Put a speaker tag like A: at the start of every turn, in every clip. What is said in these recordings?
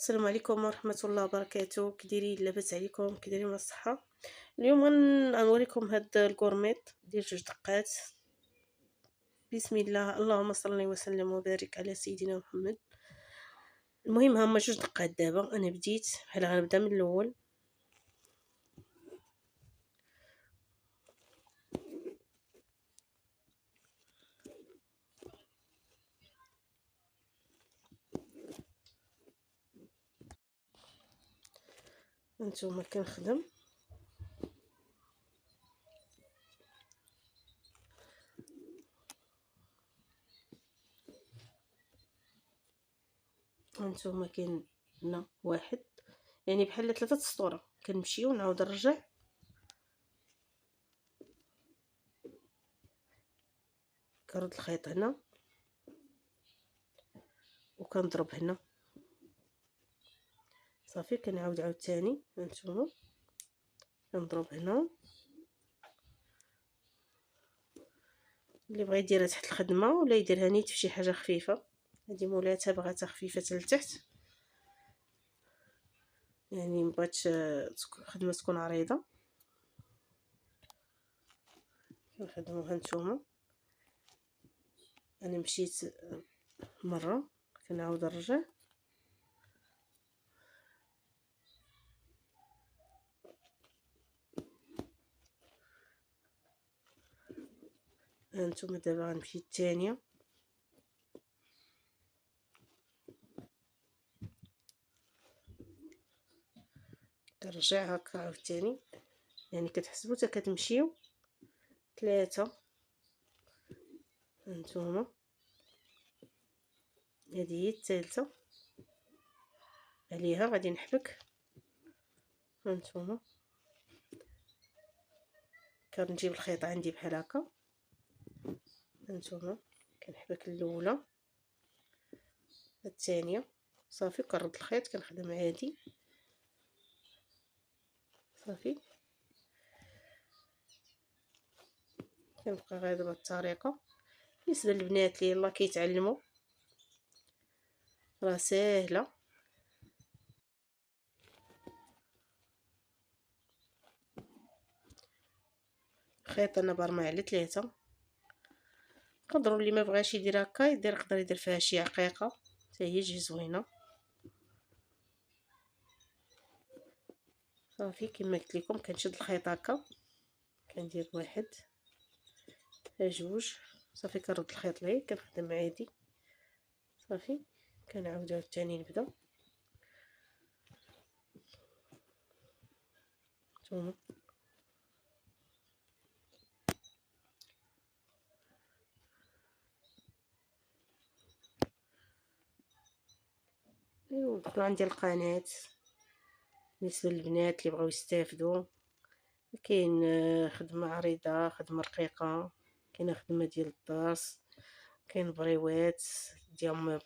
A: السلام عليكم ورحمة الله وبركاته. كديرين؟ لاباس عليكم؟ كديرين مع الصحة؟ اليوم غنوريكم هاد الكورميط ديال 2 دقات. بسم الله، اللهم صل وسلم وبارك على سيدنا محمد. المهم هما 2 دقات. دابا انا بديت بحال غنبدا من الاول. هانتوما كنخدم هانتوما كاين هنا واحد، يعني بحال 3 سطور. كنمشي ونعاود نرجع، كنرد الخيط هنا وكنضرب هنا صافي. كنعاود عاوتاني هانتوما كنضرب هنا. اللي بغى يديرها تحت الخدمه ولا يديرها نيت في شي حاجه خفيفه. هذه مولاتها بغاتها خفيفه لتحت، يعني مبغاتش الخدمه تكون عريضه. كنخدمو هانتوما. انا مشيت مره كنعاود نرجع. هانتوما دابا غنمشي الثانيه. كنرجع هكا عاوتاني، يعني كتحسبوا حتى كتمشيو 3. هانتوما هذه هي الثالثه، عليها غادي نحبك. هانتوما كنجيب الخيط عندي بحال هكا. هانتوما كنحبك الاولى الثانيه صافي. كنرد الخيط كنخدم عادي صافي. كنبقى غير بهاد الطريقه. بالنسبه للبنات اللي يلاه كيتعلموا راه ساهله. خيط انا برمع على 3. قدروا اللي ما بغاش يدير هكا يقدر يدير فيها شي عقيقه حتى هي تجي زوينه صافي. كما قلت لكم كنشد الخيط هكا، كندير 1 2 صافي. كنرد الخيط ليه كنخدم عادي صافي. كنعاود عاوتاني نبدا. نتوما ايوا دخلوا عندي القناه. بالنسبه للبنات اللي بغاو يستافدوا، كاين خدمه عريضه، خدمه رقيقه، كاينه خدمه ديال الدرس، كاين بريوات ديالهم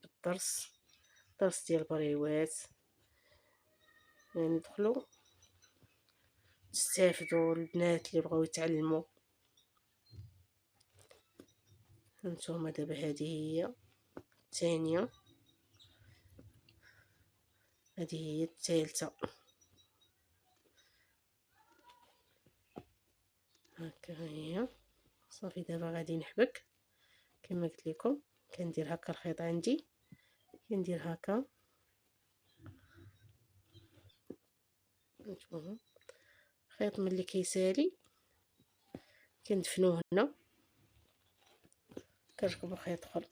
A: بالدرس، درس ديال بريوات. يعني دخلوا تستافدوا البنات اللي بغاو يتعلموا. هانتوما دابا هذه هي الثانيه، هذه هي الثالثه. هكا هي صافي. دابا غادي نحبك كما قلت لكم. كندير هكا الخيط عندي، كندير هكا. نتوما الخيط ملي كيسالي كندفنوه هنا، كنركبو خيط اخر.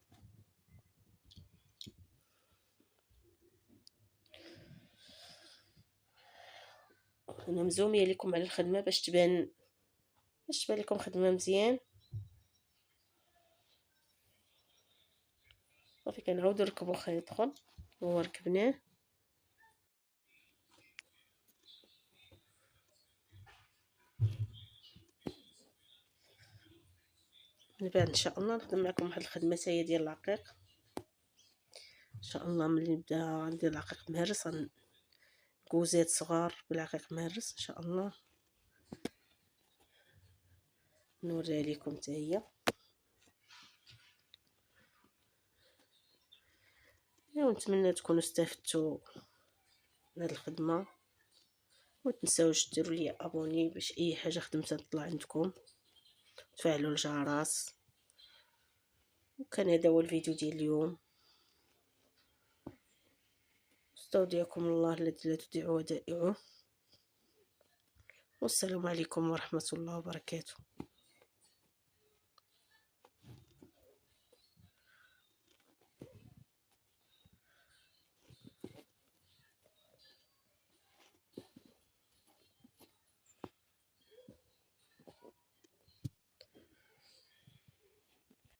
A: انا مزوميه لكم على الخدمه باش تبان لكم خدمه مزيان صافي. كنعاودو نركبو خيط اخر هو ركبناه. من بعد ان شاء الله نخدم معكم واحد الخدمه تاهي ديال العقيق. ان شاء الله ملي نبدا ندير العقيق مهرس كوزات صغار بالعقيق مهرس ان شاء الله نوريها لكم حتى هي. ونتمنى تكونوا استفدتوا من هاد الخدمة، ومتنساوش ديروا لي ابوني باش اي حاجه خدمتها تطلع عندكم، تفعلوا الجرس. وكان هذا هو الفيديو ديال اليوم. استودعكم الله الذي لا تضيع ودائعه، والسلام عليكم ورحمة الله وبركاته.